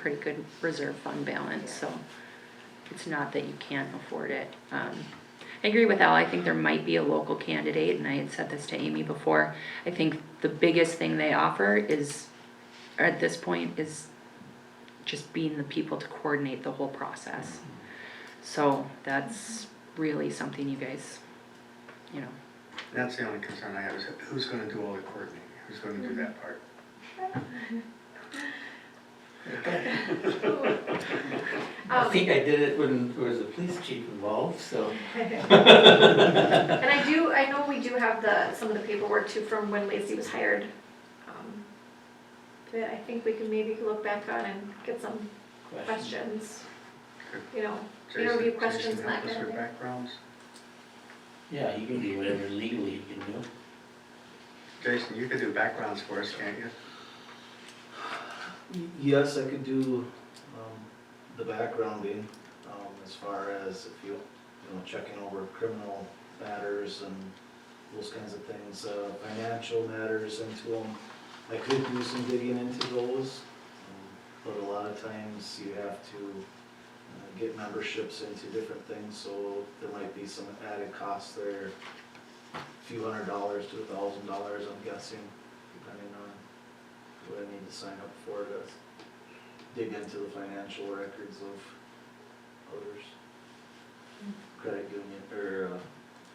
pretty good reserve fund balance, so it's not that you can't afford it. I agree with Al, I think there might be a local candidate, and I had said this to Amy before. I think the biggest thing they offer is, or at this point, is just being the people to coordinate the whole process. So that's really something you guys, you know. That's the only concern I have, is who's gonna do all the coordinating, who's gonna do that part? I think I did it when there was a police chief involved, so. And I know we do have some of the paperwork too from when Lacey was hired. That I think we can maybe look back on and get some questions, you know, interview questions and that Jason, kind of help us with thing. backgrounds? Yeah, you can do whatever legally you can do. Jason, you could do backgrounds for us, can't you? Yes, I could do the backgrounding as far as if you know, checking over criminal matters and those kinds of things, financial matters into them. I could do some digging into those, but a lot of times you have to get memberships into different things, so there might be some added costs there, a few $100 to $1,000, I'm guessing, depending on what I need to sign up for to dig into the financial records of others. Credit union, or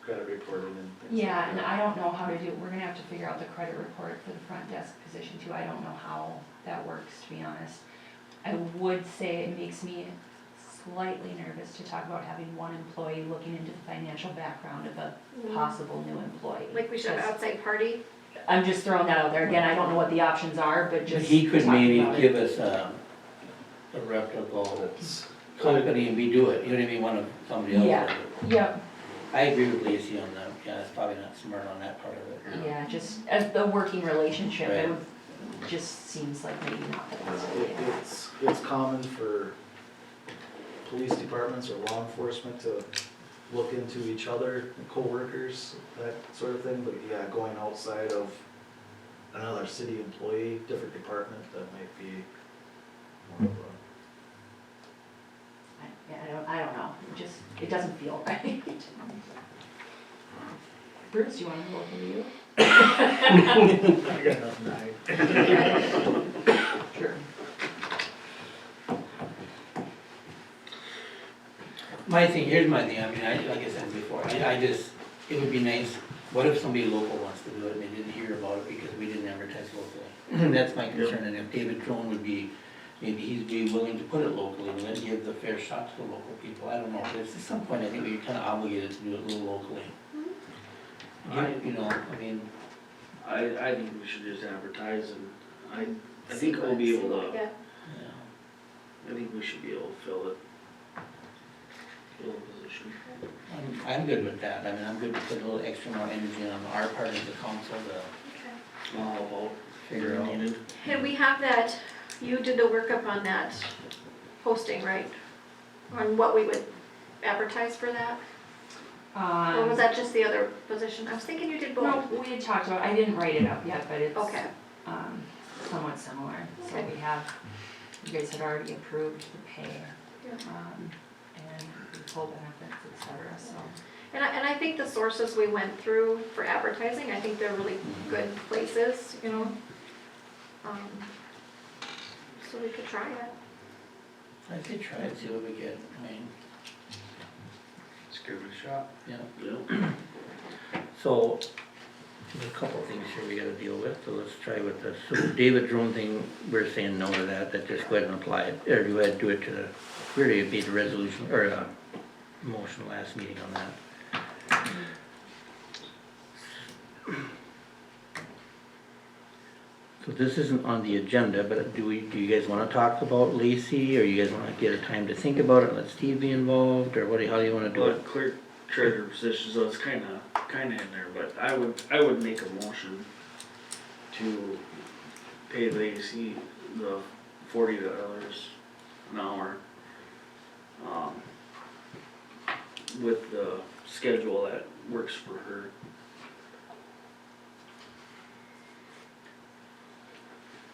credit reporting and things like Yeah, and that. I don't know how to do, we're gonna have to figure out the credit report for the front desk position too. I don't know how that works, to be honest. I would say it makes me slightly nervous to talk about having one employee looking into the financial background of a possible new employee. Like we should have an outside party. I'm just throwing that out there. Again, I don't know what the options are, but But just he could talking maybe about it. give us a reputable company and we do it, you know what I mean, one of somebody else. Yeah. does it. Yep, I agree with Lacey on that, yeah, it's probably not smart on that part of it. yeah, just as the working relationship, it Right. would, just seems like maybe not the best It- idea. It's common for police departments or law enforcement to look into each other, co-workers, that sort of thing, but yeah, going outside of another city employee, different department, that might be more of a. Yeah, I don't know, it just, it doesn't feel right. Bruce, you wanna go over you? I got nothing to hide. Sure. My thing, here's my thing, I mean, like I said before, I just, it would be nice, what if somebody local wants to do it and they didn't hear about it because we didn't advertise locally? That's my concern, and if David Drone would be, maybe he'd be willing to put it locally and then give the fair shot to the local people, I don't know, but it's at some point, I think we're kinda obligated to do it a little locally. You know, I mean, I think we should just advertise and I think we'll be able to, yeah. I think we should be able to fill it. Fill the position. I'm good with that, I mean, I'm good to put a little extra more energy on our part of the council to Okay. I'll help out. figure out. Needed. And we have that, you did the workup on that posting, right? On what we would advertise for that? Or was that just the other position? I was thinking you did both. No, we had talked about, I didn't write it up yet, but it's, Okay, somewhat similar. So Okay. we have, you guys had already approved the pay, Yeah. and the full benefits, et cetera, so. and I think the sources we went through for advertising, I think they're really good places, you know? So we could try it. I say try it, see what we get, I mean, Let's give it a shot. yeah. Yep. So, there's a couple of things here we gotta deal with, so let's try with this. So the David Drone thing, we're saying no to that, that just go ahead and apply it, or go ahead and do it to the, we already made the resolution, or motion last meeting on that. So this isn't on the agenda, but do you guys wanna talk about Lacey, or you guys wanna get a time to think about it, let Steve be involved, or what, how do you wanna do Well, it? clerk treasurer position, so it's kinda in there, but I would make a motion to pay Lacey the $40 an hour. With the schedule that works for her.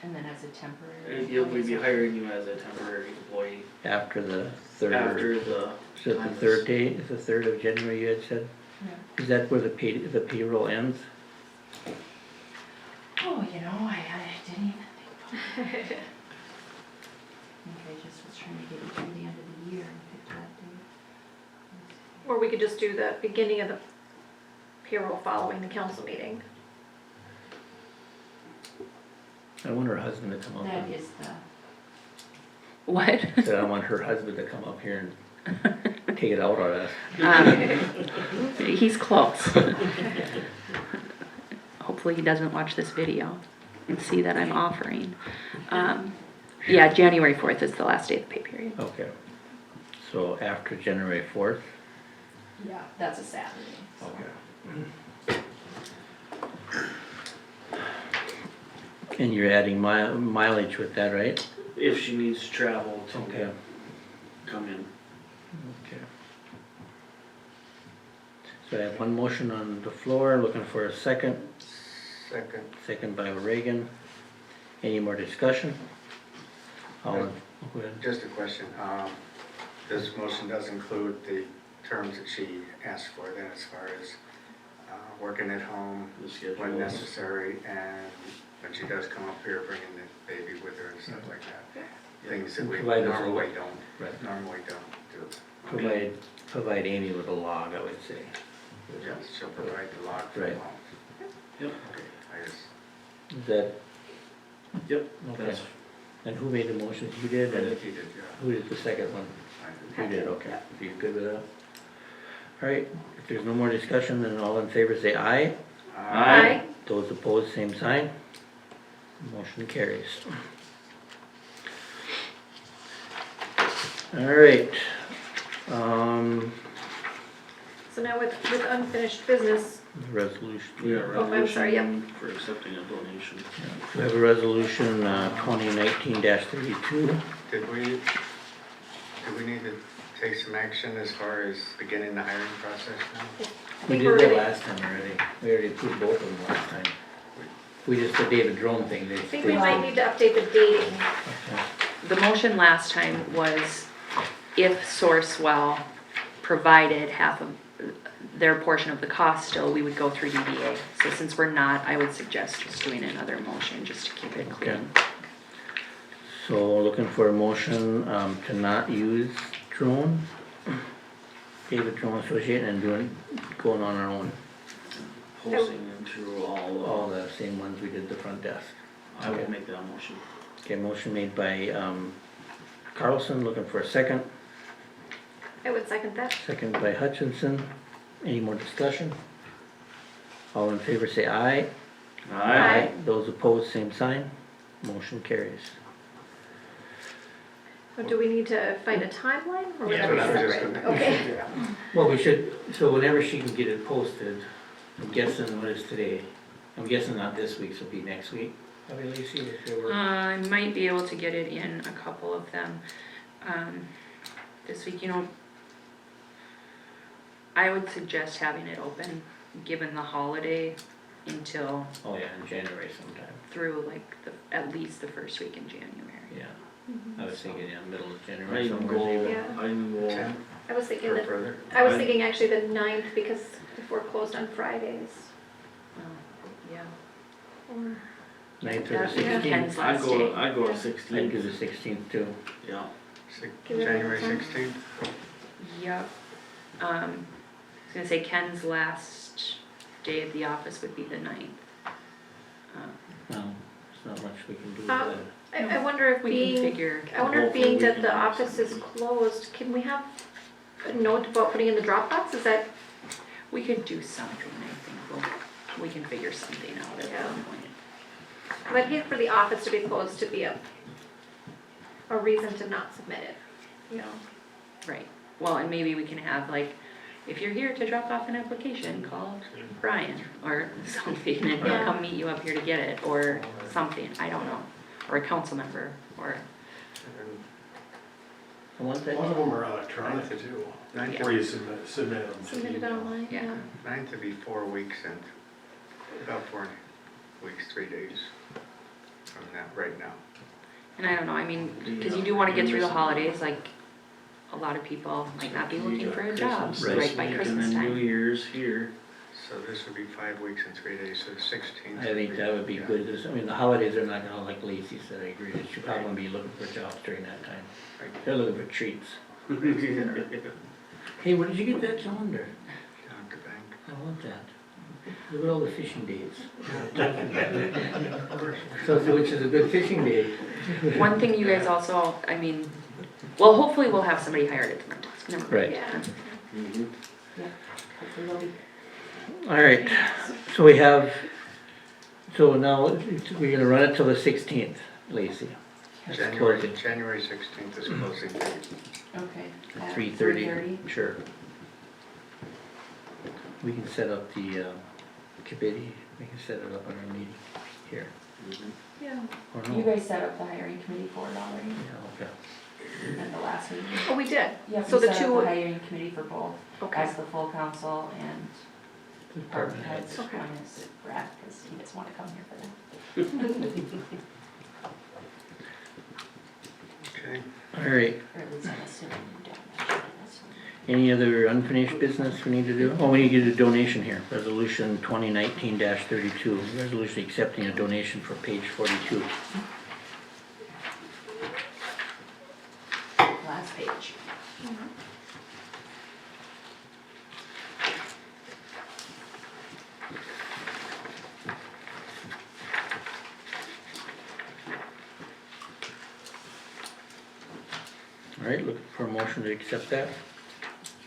And then as a temporary. You'll be hiring you as a temporary employee After the third, after the. is it the third day, is the 3rd of January you had said? Yeah. Is that where the payroll ends? Oh, you know, I didn't even think about it. I think I just was trying to get it through the end of the year and pick that date. Or we could just do the beginning of the payroll following the council meeting. I want her husband to come up. That and- is the. What? Said I want her husband to come up here and take it out on us. He's close. Hopefully he doesn't watch this video and see that I'm offering. Yeah, January 4th is the last day of the pay period. Okay. So after January 4th? Yeah, that's a Saturday. Okay. And you're adding mileage with that, right? If she needs to travel to Okay. come in. Okay. So I have one motion on the floor, looking for a second. Second by Reagan. Any more discussion? All in, go ahead. Just a question, this motion does include the terms that she asked for then as far as working at home The schedule. when necessary, and when she does come up here, bringing the baby with her and stuff like that. Things that we Provide us normally with- don't do. Provide Amy with a log, I would say. Yes, she'll provide the log for Right. home. Yep. Okay, I just, Is that, Yep. okay? That's- And who made the motions? You did? I And think you did, yeah. who did the second one? You did, okay. So you're good with that? All right, if there's no more discussion, then all in favor say aye. Aye. Those opposed, same sign. Motion carries. All right. So now with unfinished business, Resolution. We got a Oh, I'm sorry, yep. resolution for accepting a donation. We have a resolution, 2019-32. Do we need to take some action as far as beginning the hiring process now? I We think we're did that ready. last time already. We already approved both of them last time. We just, the David Drone thing, they. I think we might need to update the dating. The motion last time was if Sourcewell provided half of their portion of the cost still, we would go through DDA. So since we're not, I would suggest just doing another motion just to keep it clean. So looking for a motion, to not use drone, David Drone Associate, and going on our own, Posting into all the same ones we did the front desk. I will make that motion. Okay, motion made by, Carlson, looking for a second. I would second that. Second by Hutchinson. Any more discussion? All in favor say aye. Aye. Those opposed, same sign. Motion carries. Or do we need to find a timeline or Yeah, whatever? but I was just gonna- Okay. Well, we should, so whenever she can get it posted, I'm guessing what is today? I'm guessing not this week, so it'll be next week. Probably Lacy, if you were. I might be able to get it in a couple of them, this week, you know. I would suggest having it open, given the holiday, until Oh, yeah, in January sometime, through like at least the first week in January. yeah. I was thinking, yeah, middle of I January even somewhere. go, maybe. Yeah. I even go, Ten I was thinking or that, further? I was thinking actually the 9th because if we're closed on Fridays. Yeah. Or- 9th or the That- 16th. Ken's I last go, day. I go I'd do at 16th, the 16th too. yeah. Give it January time. 16th? Yep. I was gonna say Ken's last day at the office would be the 9th. No, there's not much we can do with Um, that. I wonder if We can being, figure, I wonder if Hopefully being we that can the do office is something. closed, can we have a note about putting in the Dropbox? Is that, we could do something, I think, we can figure something out at Yeah. that point. I'd hate for the office to be closed to be a reason to not submit it, you know? Right, well, and maybe we can have like, if you're here to drop off an application, call Brian or something, and he'll Yeah. come meet you up here to get it, or something, I don't know. Or a council member, or, And one thing, One of them are electronic too, Ninth where you submit them. to Submit it email. online, Yeah. yeah. Ninth would be 4 weeks and about 4 weeks, 3 days. from that right now. And I don't know, I mean, cause you do wanna get through the holidays, like, a lot of people might not be looking for a job right by Christmas And then New time. Year's here. So this would be 5 weeks and 3 days, so the 16th. I think that would be Yeah. good. I mean, the holidays are not gonna, like Lacy said, I agree. They should probably be looking for jobs during that time. Right. They're looking for treats. Hey, where did you get that cylinder? Down at the bank. I want that. Look at all the fishing days. So, which is a good fishing day. One thing you guys also, I mean, well, hopefully we'll have somebody hired at the front desk, never mind. Right. Yeah. Mhm. Hopefully they'll be. All right, so we have, so now we're gonna run it till the 16th, Lacy. That's January closing. 16th is closing date. Okay. At 3:30, sure. We can set up the committee, we can set it up in our meeting here. Mhm. Yeah. Or You no? guys set up the hiring committee for it already Yeah, okay. at the last meeting. Oh, we did. Yep, So you the set up two, the hiring committee for both, okay, as the full council and department Department heads. heads. Okay. One is Brad, cause he doesn't wanna come here for that, Okay. All right, or at least I'm assuming you don't. That's fine. any other unfinished business we need to do? Oh, we need to get a donation here, resolution 2019-32, resolution accepting a donation for page 42. Last page. All right, looking for a motion to accept that.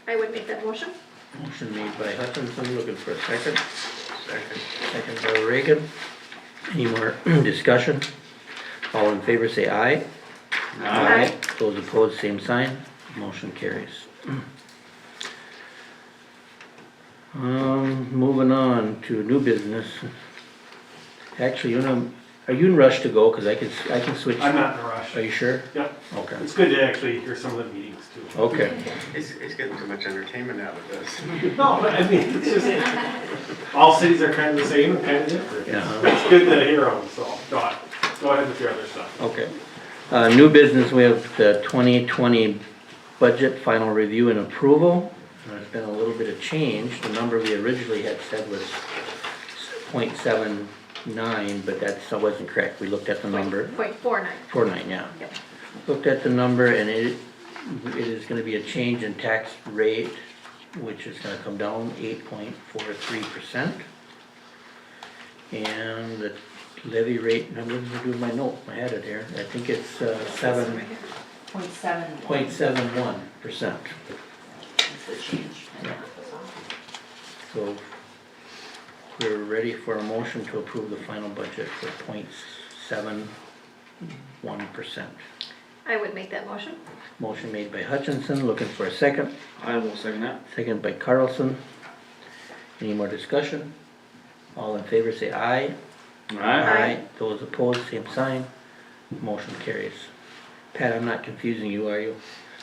I would make that motion. Motion made by Hutchinson, looking for a second. Second. Second by Reagan. Any more discussion? All in favor say aye. Aye. Those opposed, same sign. Motion carries. Moving on to new business. Actually, are you in rush to go? Cause I can switch. I'm not in a rush. Are you sure? Yep, Okay. it's good to actually hear some of the meetings too. Okay. He's getting too much entertainment out of this. No, but I mean, it's just, all cities are kind of the same and kind of different. Yeah. It's good to hear them, so go ahead with your other stuff. Okay. New business, we have the 2020 budget final review and approval. There's been a little bit of change. The number we originally had said was .79, but that wasn't correct. We looked at the number, .49. 49, yeah. Yep. Looked at the number and it is gonna be a change in tax rate, which is gonna come down 8.43%. And the levy rate, what did I do with my note? I had it here. I think it's 7.71%. 0.71 is the change. Yeah. So we're ready for a motion to approve the final budget for 0.71%. I would make that motion. Motion made by Hutchinson, looking for a second. I will second that. Second by Carlson. Any more discussion? All in favor say aye. Aye. Those opposed, same sign. Motion carries. Pat, I'm not confusing you, are you?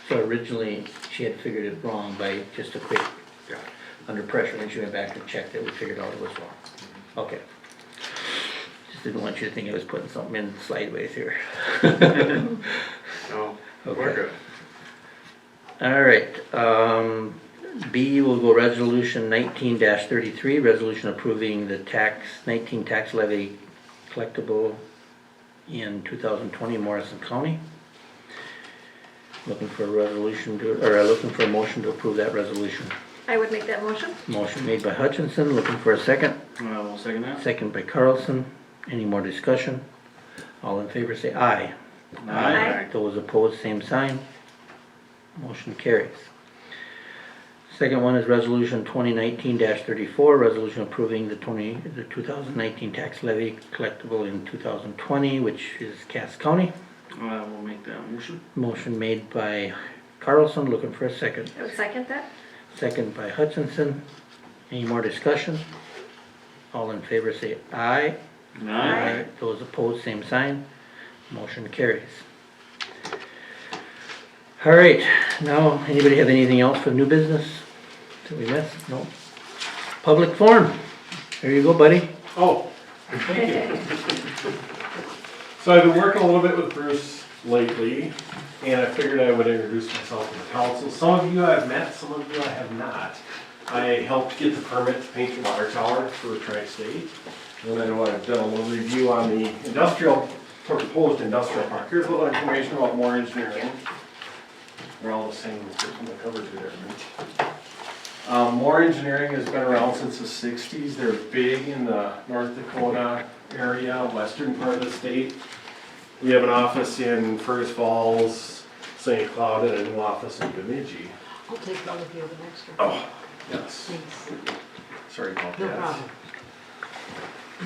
So originally, she had figured it wrong by just a quick, Yeah. under pressure, when she went back and checked it, we figured out it was wrong. Okay. Just didn't want you to think I was putting something in sideways here. No, we're Okay. good. All right, B will go resolution 19-33, resolution approving the 19 tax levy collectible in 2020 Morrison County. Looking for a resolution looking for a motion to approve that resolution. I would make that motion. Motion made by Hutchinson, looking for a second. I will second that. Second by Carlson. Any more discussion? All in favor say aye. Aye. Those opposed, same sign. Motion carries. Second one is resolution 2019-34, resolution approving the 2019 tax levy collectible in 2020, which is Cass County. I will make that motion. Motion made by Carlson, looking for a second. I would second that. Second by Hutchinson. Any more discussion? All in favor say aye. Aye. Those opposed, same sign. Motion carries. All right, now, anybody have anything else for new business that we missed? No? Public forum. There you go, buddy. Oh, thank you. So I've been working a little bit with Bruce lately, and I figured I would introduce myself to the council. Some of you I've met, some of you I have not. I helped get the permit to paint the water tower for Tri-State. And I know I've done a little review on the proposed industrial park. Here's a little information about Moore Engineering. They're all the same, the covers are different. Moore Engineering has been around since the 60s. They're big in the North Dakota area, western part of the state. We have an office in Fergus Falls, St. Cloud, and a new office in Bemidji. I'll take one if you have an extra. Oh, yes. Thanks. Sorry about No that.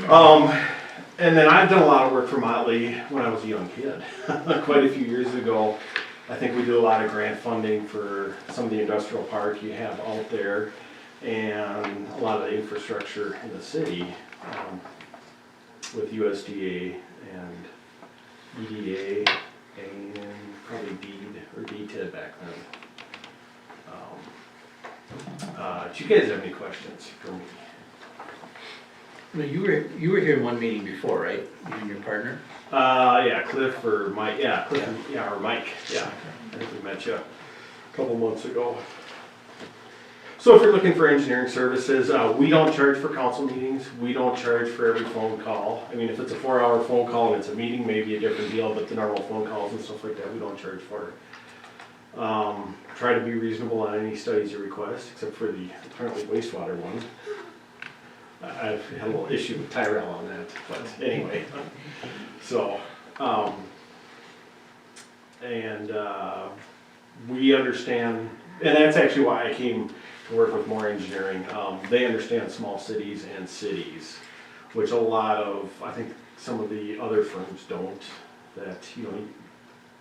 problem. And then I've done a lot of work for Motley when I was a young kid. Quite a few years ago, I think we do a lot of grant funding for some of the industrial park you have out there and a lot of the infrastructure in the city with USDA and EDA and probably DEED or DTID back then. Do you guys have any questions for me? No, you were here in one meeting before, right? You and your partner? Yeah, Cliff or Mike, yeah, Cliff, yeah, or Mike, yeah. I think we met you a couple months ago. So if you're looking for engineering services, we don't charge for council meetings. We don't charge for every phone call. I mean, if it's a 4-hour phone call and it's a meeting, maybe a different deal, but the normal phone calls and stuff like that, we don't charge for. Try to be reasonable on any studies you request, except for the apparently wastewater one. I've had a little issue with Tyrell on that, but anyway. So, we understand, and that's actually why I came to work with Moore Engineering. They understand small cities and cities, which a lot of, I think some of the other firms don't, that, you know,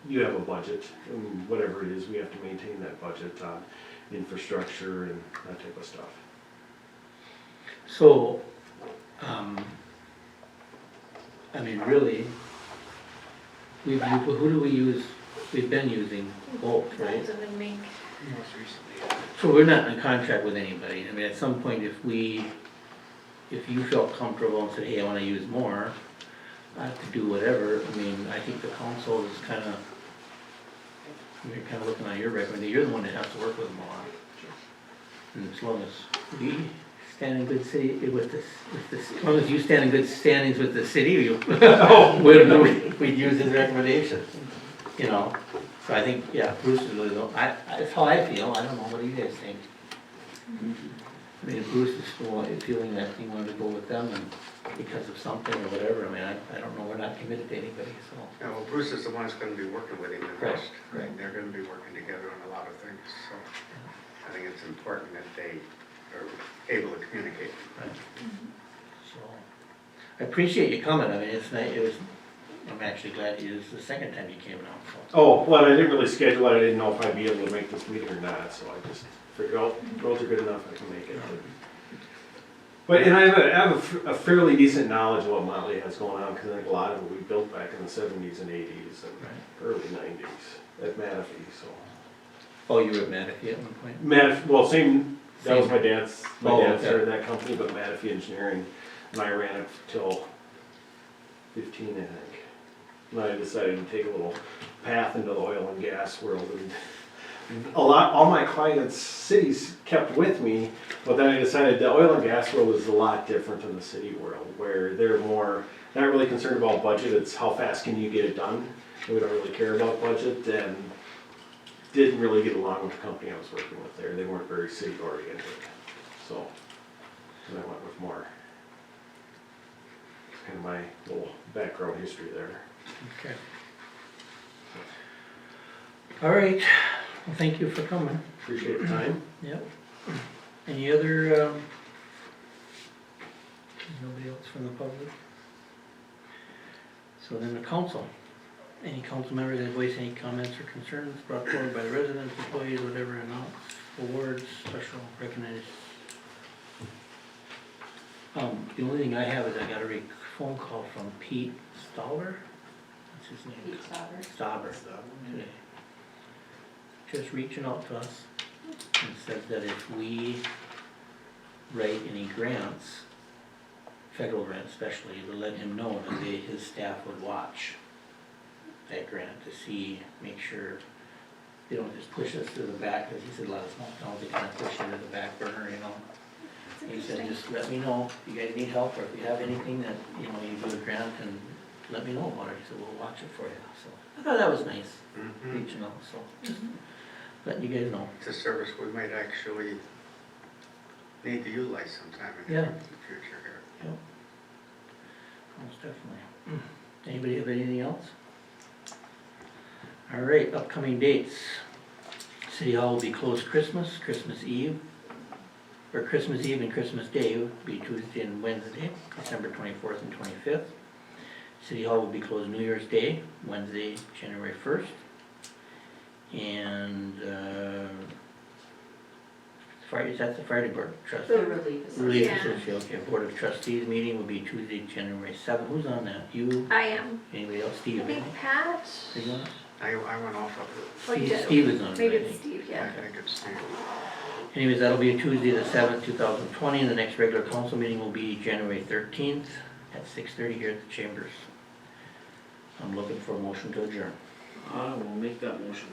you have a budget, and whatever it is, we have to maintain that budget on infrastructure and that type of stuff. So, I mean, really, who do we use? We've been using Bolt, right? Bolton and Mink. Most recently, So we're not in contract with anybody. I mean, at some point, if you felt comfortable and said, hey, I wanna use more, to do whatever, I mean, I think the council is kinda, you're kinda looking on your recommendation, you're the one that has to work with them a lot. And as long as we stand in good city, as long as you stand in good standings with the city, we'd use his recommendation, you know? So I think, yeah, Bruce is really, that's how I feel, I don't know, what do you guys think? I mean, if Bruce is still feeling that he wanted to go with them and because of something or whatever, I mean, I don't know, we're not committed to anybody, so. Yeah, well, Bruce is the one that's gonna be working with him the Right, most. right. They're gonna be working together on a lot of things, so I think it's important that they are able to communicate. So, I appreciate you coming, I mean, it's nice, I'm actually glad it was the second time you came out, so. Oh, well, I didn't really schedule it, I didn't know if I'd be able to make this meeting or not, so I just figured, oh, roads are good enough, I can make it. But, and I have a fairly decent knowledge of what Motley has going on, because I think a lot of it we built back in the 70s and 80s and early 90s at Manatee, so. Oh, you were at Manatee at one point? Well, that was my dad's Okay. started that company, but Manatee Engineering, and I ran it till 15, I think. And I decided to take a little path into the oil and gas world, and all my clients' cities kept with me, but then I decided the oil and gas world is a lot different than the city world, where they're more, not really concerned about budget, it's how fast can you get it done. And we don't really care about budget, and didn't really get along with the company I was working with there. They weren't very city oriented, so I went with more. It's kind of my little background history there. Okay. All right, well, thank you for coming. Appreciate the time. Yep. Any other, nobody else from the public? So then the council. Any council member that voice any comments or concerns brought forward by the residents, employees, whatever, announced, awards, special recognition? The only thing I have is I got a phone call from Pete Stauber. What's his name? Pete Stauber. Stauber. Today. Just reaching out to us and said that if we write any grants, federal grants especially, to let him know that his staff would watch that grant to see, make sure they don't just push us to the back, cause he said a lot of small towns, they kinda push you to the back burner, you know? That's He said, interesting. just let me know if you guys need help, or if you have anything that, you know, you do a grant, and let me know about it, he said, we'll watch it for you, so. I thought that was nice, Mhm. reaching out, so, just letting you guys know. It's a service we might actually need to utilize sometime in Yeah. the future here. Yep. Most definitely. Anybody have anything else? All right, upcoming dates. City Hall will be closed Christmas Eve, or Christmas Eve and Christmas Day will be Tuesday and Wednesday, December 24th and 25th. City Hall will be closed New Year's Day, Wednesday, January 1st. And, Friday, that's the Friday Board of Trustees. The relief is. Relief Yeah. Association, okay, Board of Trustees meeting will be Tuesday, January 7th. Who's on that? You? I am. Anybody else? I Steve? think Pat, Are you on it? I went off of oh, you did. Steve is on it. Maybe I it's think. Steve, it. yeah. I think it's Steve. Anyways, that'll be Tuesday the 7th, 2020, and the next regular council meeting will be January 13th at 6:30 here at the Chambers. I'm looking for a motion to adjourn. I will make that motion.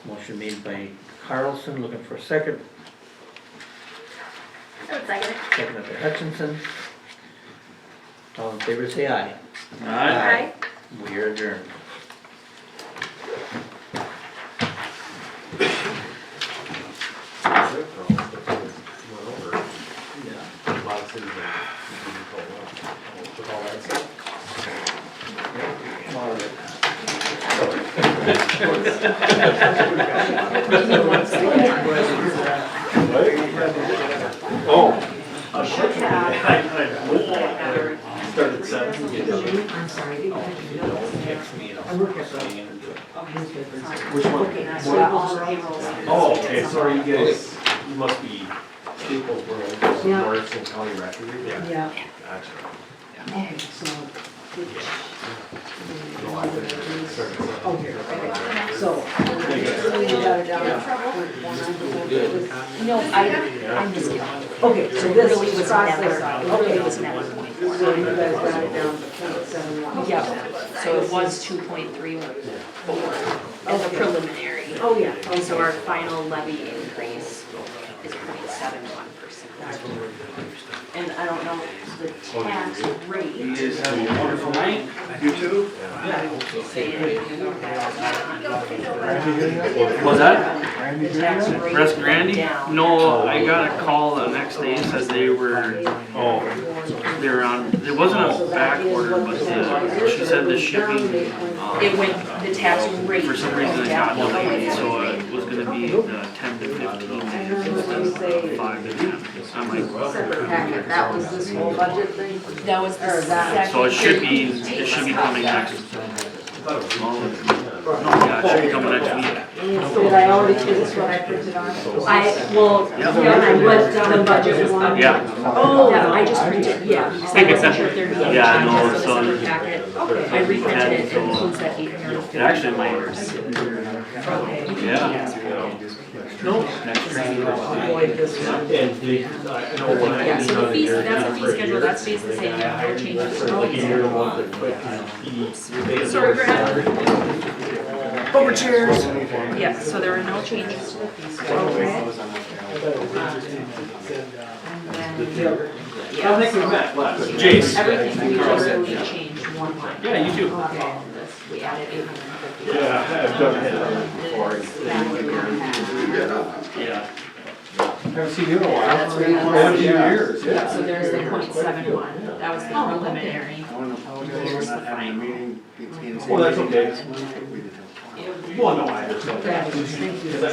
Motion made by Carlson, looking for a second. I would second it. Second by Hutchinson. All in favor, say aye. Aye. We are adjourned. That's it, bro. Went over. Yeah. A lot of cities are- With all that stuff. Oh. I started 7. I'm sorry. Text me, I work at the- Which one? So all payrolls. Oh, okay, sorry, you guys, you must be Staples World, Yeah. Morrison County Record. Yeah, Gotcha. okay, so. No, I didn't. Started at 7. Oh, here, okay. So you got it down. No, I missed it. Okay, so It this really was process, never, okay. it was never point four. So you guys got it down to 0.71. Yeah, so it was 2.34 as a Okay. preliminary. Oh, yeah. And so our final levy increase is 0.71%. And I don't know the tax You rate. guys have a wonderful night. You too? Say anything about Was that? the tax rate. Russ Grandy? Down. No, I got a call the next day, said they were on, it wasn't a back order, but she said the shipping, It went, the tax rate. for some reason it got delayed, so it was gonna be the 10 to 15 instead of 5 to 10. I'm like, Separate packet, that was this whole budget thing? That was the Or that- second. so it should be coming next. Well, yeah, it should be coming next week. Did I already, is this what I printed on? Well, Yep. yeah, I was, the budget was on. Yeah. Oh, Yeah, I just printed, yeah, because I wasn't sure if there'd be any Yeah, I know, changes, so so- the separate packet. Okay. I reprinted it, it includes that 850. It actually might, Okay. yeah. No, next week. Avoid this one. And they, I know when I. Yeah, so the emailed fees, Gary that's the for fee a schedule, year, that stays the same, no changes. Like a year, one, but quick, he. Sorry, Brad. Over chairs. Yeah, so there are no changes to the fee schedule. I think we met last. Jace. Everything we just changed one line. Yeah, you too. Okay, this, we added 850. Yeah, I've done it before. Yeah. Haven't seen you in a while. That's right. Quite a few years, Yeah, yeah. so there's the 0.71, that was the preliminary. Here's the final. Well, that's okay. Well, no, I understand.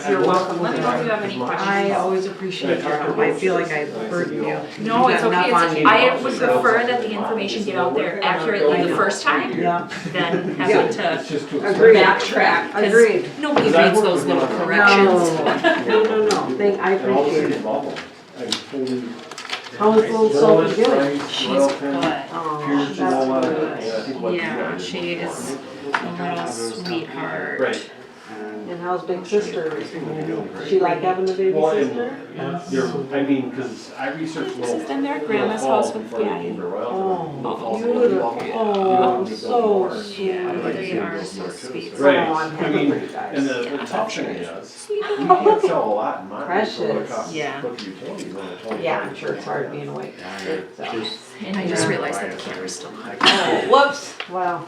You're welcome. Let me know if you have any questions. I always appreciate your help. I feel like I burden you. No, it's You've got okay, enough on you. I would prefer that the information get out there accurately the first time Yeah. than having to It's just too Agreed. backtrack, Agreed. because nobody reads those little corrections. No, I appreciate it. I'm totally. How's little Sophie doing? She's good. Oh, that's good. Yeah, she is a little sweetheart. Right. And how's big sister? Does she like having the baby Well, sister? I mean, cause I researched little. This is in their Little grandma's Falls house with before they Daddy. came to Royal. Oh, Little Falls. beautiful. Oh, so Yeah, sweet. Yeah, they are so sweet. Right, Oh, I'm I mean, happy for you guys. and the tough thing is, we can't sell a lot in Monterey, so it Precious. costs Yeah. put the utilities on the 20. Yeah, I'm sure it's hard being awake. It's, And I just realized that the camera's still on. oh, whoops, wow.